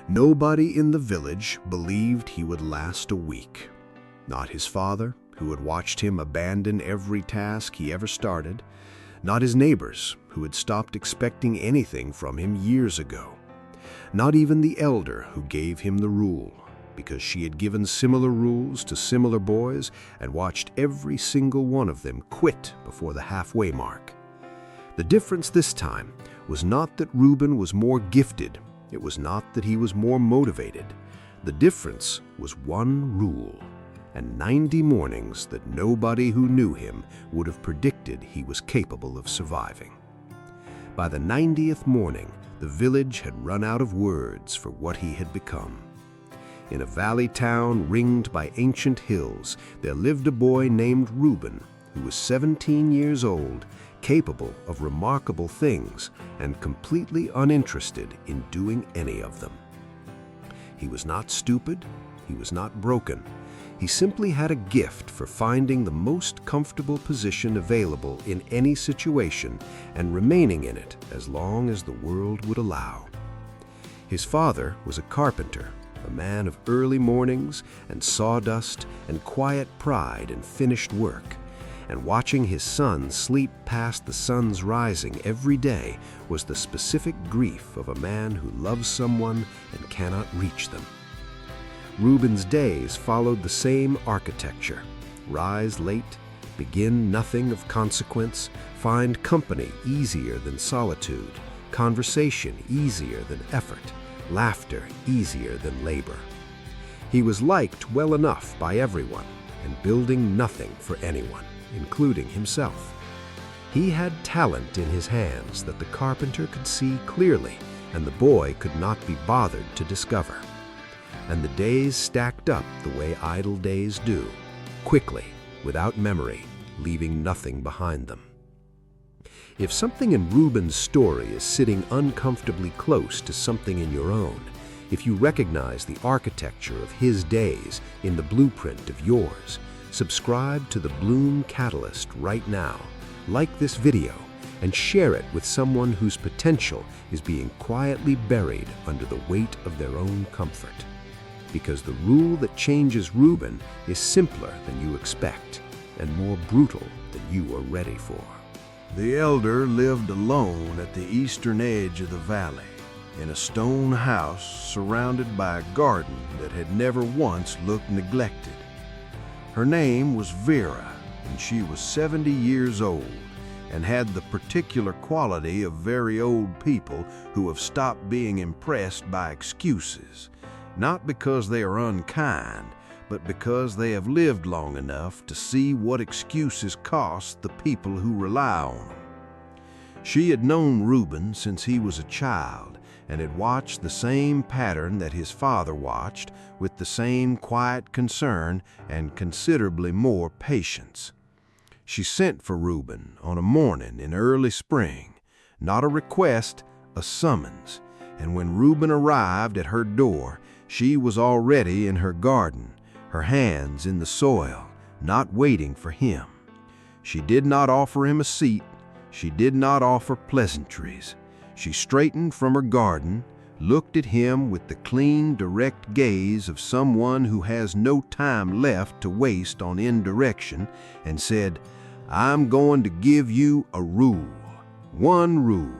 Nobody in the village believed he would last a week. Not his father, who had watched him abandon every task he ever started. Not his neighbors, who had stopped expecting anything from him years ago. Not even the elder who gave him the rule, because she had given similar rules to similar boys and watched every single one of them quit before the halfway mark. The difference this time was not that Reuben was more gifted. It was not that he was more motivated. The difference was one rule, and 90 mornings that nobody who knew him would have predicted he was capable of surviving. By the 90th morning, the village had run out of words for what he had become. In a valley town ringed by ancient hills, there lived a boy named Reuben, who was 17 years old, capable of remarkable things, and completely uninterested in doing any of them. He was not stupid, he was not broken. He simply had a gift for finding the most comfortable position available in any situation and remaining in it as long as the world would allow. His father was a carpenter, a man of early mornings and sawdust and quiet pride in finished work, and watching his son sleep past the sun's rising every day was the specific grief of a man who loves someone and cannot reach them. Reuben's days followed the same architecture: rise late, begin nothing of consequence, find company easier than solitude, conversation easier than effort, laughter easier than labor. He was liked well enough by everyone and building nothing for anyone, including himself. He had talent in his hands that the carpenter could see clearly and the boy could not be bothered to discover. And the days stacked up the way idle days do, quickly, without memory, leaving nothing behind them. If something in Reuben's story is sitting uncomfortably close to something in your own, if you recognize the architecture of his days in the blueprint of yours, subscribe to the Bloom Catalyst right now, like this video, and share it with someone whose potential is being quietly buried under the weight of their own comfort. Because the rule that changes Reuben is simpler than you expect and more brutal than you are ready for. The elder lived alone at the eastern edge of the valley, in a stone house surrounded by a garden that had never once looked neglected. Her name was Vera, and she was 70 years old and had the particular quality of very old people who have stopped being impressed by excuses. Not because they are unkind, but because they have lived long enough to see what excuses cost the people who rely on them. She had known Reuben since he was a child and had watched the same pattern that his father watched with the same quiet concern and considerably more patience. She sent for Reuben on a morning in early spring, not a request, a summons, and when Reuben arrived at her door, she was already in her garden, her hands in the soil, not waiting for him. She did not offer him a seat. She did not offer pleasantries. She straightened from her garden, looked at him with the clean, direct gaze of someone who has no time left to waste on indirection, and said, "I'm going to give you a rule. One rule.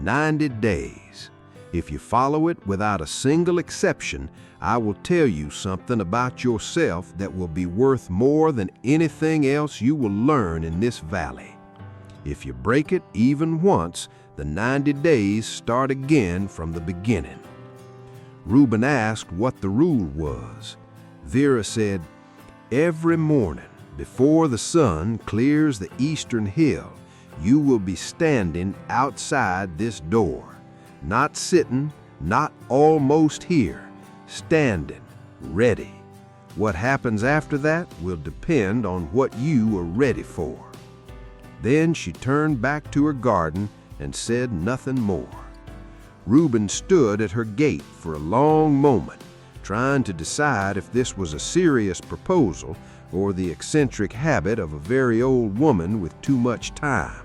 90 days. If you follow it without a single exception, I will tell you something about yourself that will be worth more than anything else you will learn in this valley. If you break it even once, the 90 days start again from the beginning." Reuben asked what the rule was. Vera said, "Every morning, before the sun clears the eastern hill, you will be standing outside this door. Not sitting, not almost here, standing, ready. What happens after that will depend on what you are ready for." Then she turned back to her garden and said nothing more. Reuben stood at her gate for a long moment, trying to decide if this was a serious proposal or the eccentric habit of a very old woman with too much time.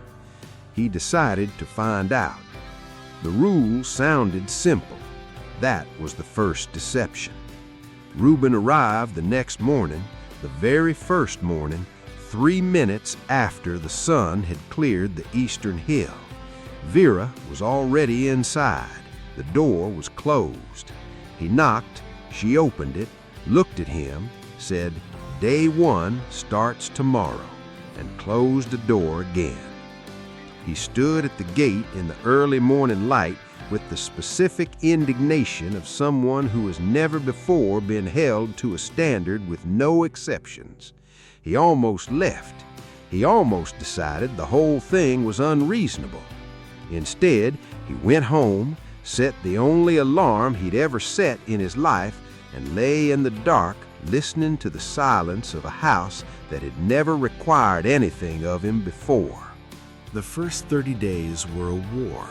He decided to find out. The rule sounded simple. That was the first deception. Reuben arrived the next morning, the very first morning, 3 minutes after the sun had cleared the eastern hill. Vera was already inside. The door was closed. He knocked, she opened it, looked at him, said, "Day 1 starts tomorrow," and closed the door again. He stood at the gate in the early morning light with the specific indignation of someone who has never before been held to a standard with no exceptions. He almost left. He almost decided the whole thing was unreasonable. Instead, he went home, set the only alarm he'd ever set in his life, and lay in the dark listening to the silence of a house that had never required anything of him before. The first 30 days were a war,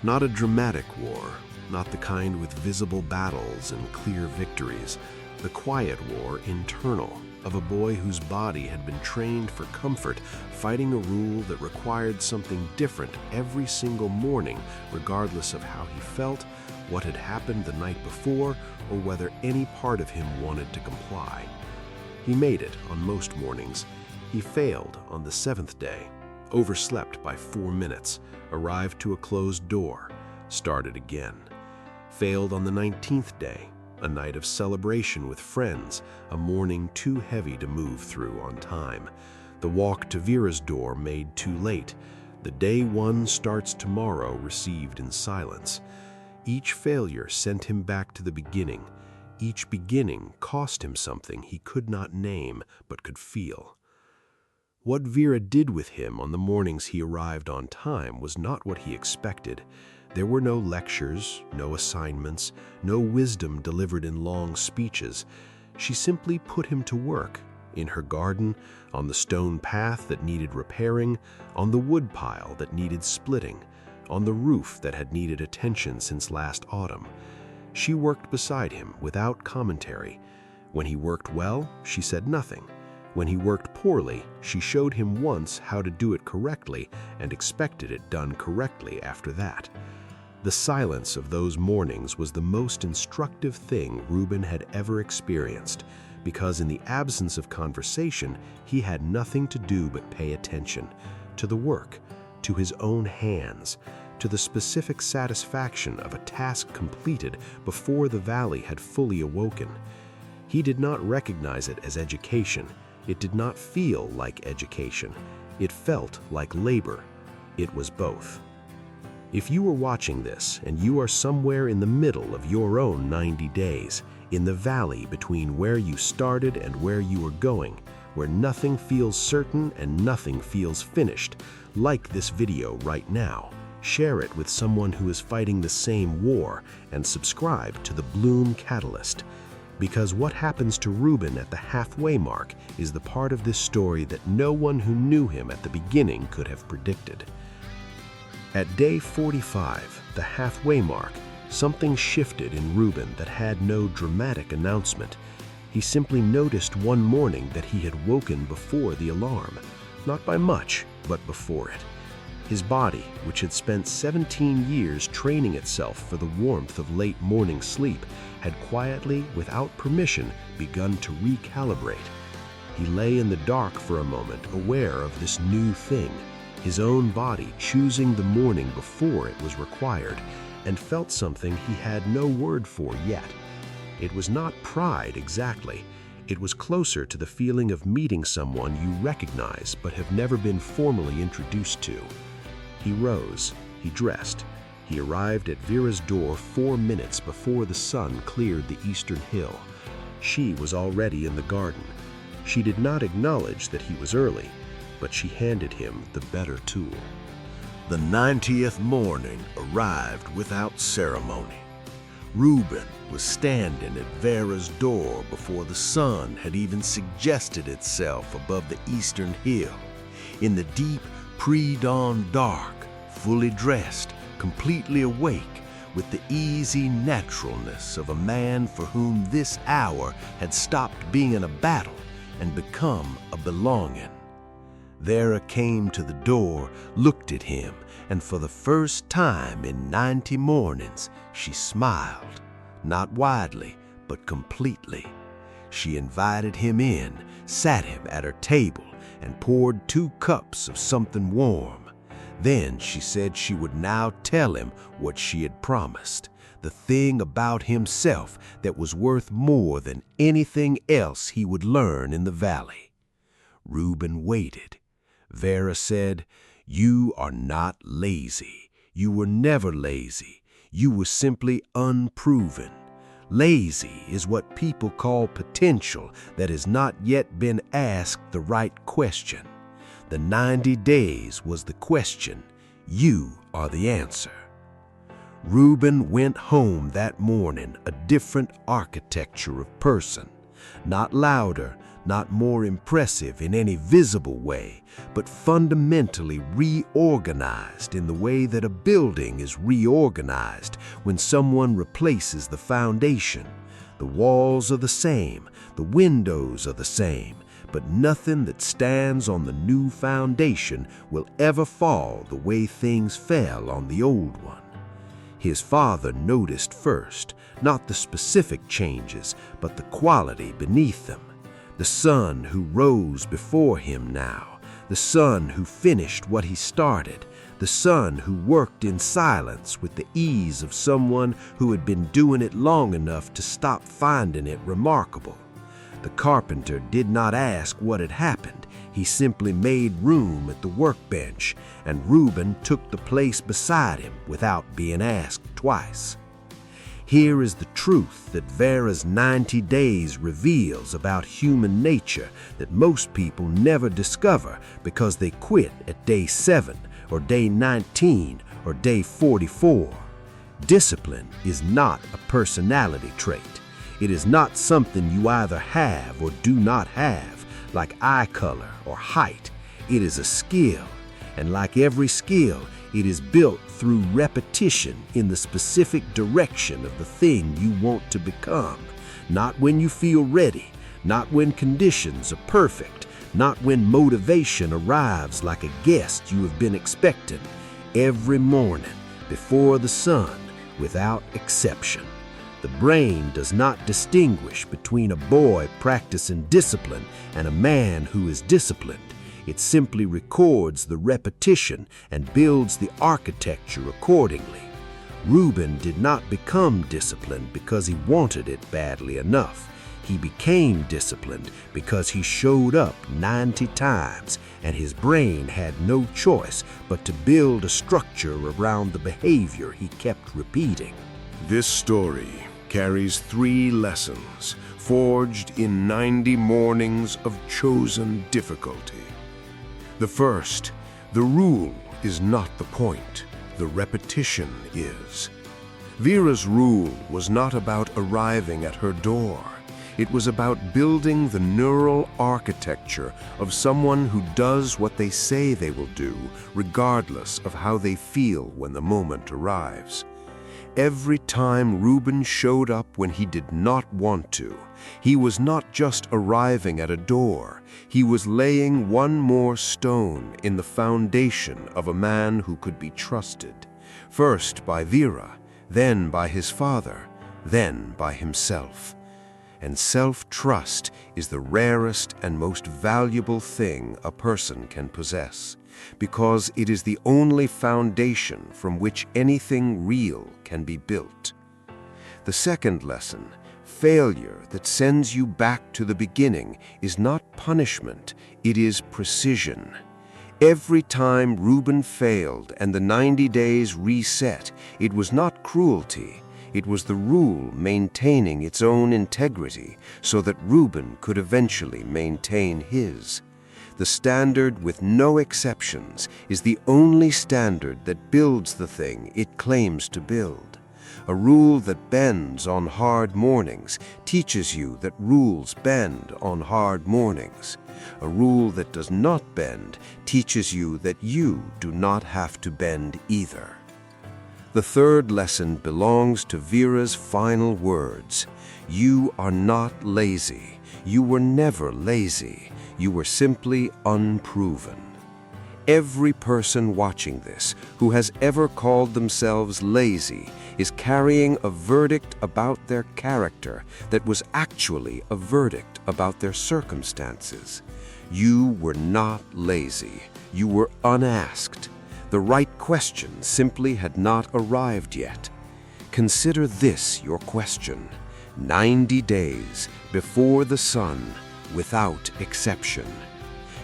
not a dramatic war, not the kind with visible battles and clear victories, the quiet war internal, of a boy whose body had been trained for comfort, fighting a rule that required something different every single morning, regardless of how he felt, what had happened the night before, or whether any part of him wanted to comply. He made it on most mornings. He failed on the 7th day, overslept by 4 minutes, arrived to a closed door, started again. Failed on the 19th day, a night of celebration with friends, a morning too heavy to move through on time. The walk to Vera's door made too late. The day 1 starts tomorrow received in silence. Each failure sent him back to the beginning. Each beginning cost him something he could not name but could feel. What Vera did with him on the mornings he arrived on time was not what he expected. There were no lectures, no assignments, no wisdom delivered in long speeches. She simply put him to work, in her garden, on the stone path that needed repairing, on the wood pile that needed splitting, on the roof that had needed attention since last autumn. She worked beside him without commentary. When he worked well, she said nothing. When he worked poorly, she showed him once how to do it correctly and expected it done correctly after that. The silence of those mornings was the most instructive thing Reuben had ever experienced, because in the absence of conversation, he had nothing to do but pay attention to the work, to his own hands, to the specific satisfaction of a task completed before the valley had fully awoken. He did not recognize it as education. It did not feel like education. It felt like labor. It was both. If you are watching this and you are somewhere in the middle of your own 90 days, in the valley between where you started and where you are going, where nothing feels certain and nothing feels finished, like this video right now, share it with someone who is fighting the same war, and subscribe to the Bloom Catalyst. Because what happens to Reuben at the halfway mark is the part of this story that no one who knew him at the beginning could have predicted. At day 45, the halfway mark, something shifted in Reuben that had no dramatic announcement. He simply noticed one morning that he had woken before the alarm, not by much, but before it. His body, which had spent 17 years training itself for the warmth of late morning sleep, had quietly, without permission, begun to recalibrate. He lay in the dark for a moment, aware of this new thing, his own body choosing the morning before it was required, and felt something he had no word for yet. It was not pride exactly. It was closer to the feeling of meeting someone you recognize but have never been formally introduced to. He rose, he dressed. He arrived at Vera's door 4 minutes before the sun cleared the eastern hill. She was already in the garden. She did not acknowledge that he was early, but she handed him the better tool. The 90th morning arrived without ceremony. Reuben was standing at Vera's door before the sun had even suggested itself above the eastern hill. In the deep pre-dawn dark, fully dressed, completely awake, with the easy naturalness of a man for whom this hour had stopped being a battle and become a belonging. Vera came to the door, looked at him, and for the first time in 90 mornings, she smiled. not widely, but completely. She invited him in, sat him at her table, and poured 2 cups of something warm. Then she said she would now tell him what she had promised, the thing about himself that was worth more than anything else he would learn in the valley. Reuben waited. Vera said, "You are not lazy. You were never lazy. You were simply unproven. Lazy is what people call potential that has not yet been asked the right question. The 90 days was the question. You are the answer." Reuben went home that morning a different architecture of person, not louder, not more impressive in any visible way, but fundamentally reorganized in the way that a building is reorganized when someone replaces the foundation. The walls are the same, the windows are the same, but nothing that stands on the new foundation will ever fall the way things fell on the old one. His father noticed first, not the specific changes, but the quality beneath them. The son who rose before him now, the son who finished what he started, the son who worked in silence with the ease of someone who had been doing it long enough to stop finding it remarkable. The carpenter did not ask what had happened. He simply made room at the workbench, and Reuben took the place beside him without being asked twice. Here is the truth that Vera's 90 days reveals about human nature that most people never discover because they quit at day 7 or day 19 or day 44. Discipline is not a personality trait. It is not something you either have or do not have, like eye color or height. It is a skill, and like every skill, it is built through repetition in the specific direction of the thing you want to become. Not when you feel ready, not when conditions are perfect, not when motivation arrives like a guest you have been expecting. Every morning, before the sun, without exception. The brain does not distinguish between a boy practicing discipline and a man who is disciplined. It simply records the repetition and builds the architecture accordingly. Reuben did not become disciplined because he wanted it badly enough. He became disciplined because he showed up 90 times, and his brain had no choice but to build a structure around the behavior he kept repeating. This story carries 3 lessons forged in 90 mornings of chosen difficulty. The first, the rule is not the point, the repetition is. Vera's rule was not about arriving at her door. It was about building the neural architecture of someone who does what they say they will do, regardless of how they feel when the moment arrives. Every time Reuben showed up when he did not want to, he was not just arriving at a door, he was laying one more stone in the foundation of a man who could be trusted, first by Vera, then by his father, then by himself. And self-trust is the rarest and most valuable thing a person can possess, because it is the only foundation from which anything real can be built. The second lesson, failure that sends you back to the beginning, is not punishment, it is precision. Every time Reuben failed and the 90 days reset, it was not cruelty. It was the rule maintaining its own integrity so that Reuben could eventually maintain his. The standard with no exceptions is the only standard that builds the thing it claims to build. A rule that bends on hard mornings teaches you that rules bend on hard mornings. A rule that does not bend teaches you that you do not have to bend either. The third lesson belongs to Vera's final words. You are not lazy. You were never lazy. You were simply unproven. Every person watching this who has ever called themselves lazy is carrying a verdict about their character that was actually a verdict about their circumstances. You were not lazy. You were unasked. The right question simply had not arrived yet. Consider this your question: 90 days before the sun, without exception.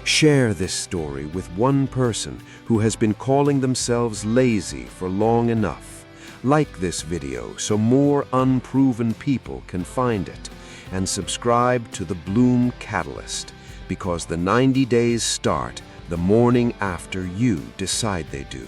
Share this story with one person who has been calling themselves lazy for long enough. Like this video so more unproven people can find it, and subscribe to the Bloom Catalyst, because the 90 days start the morning after you decide they do.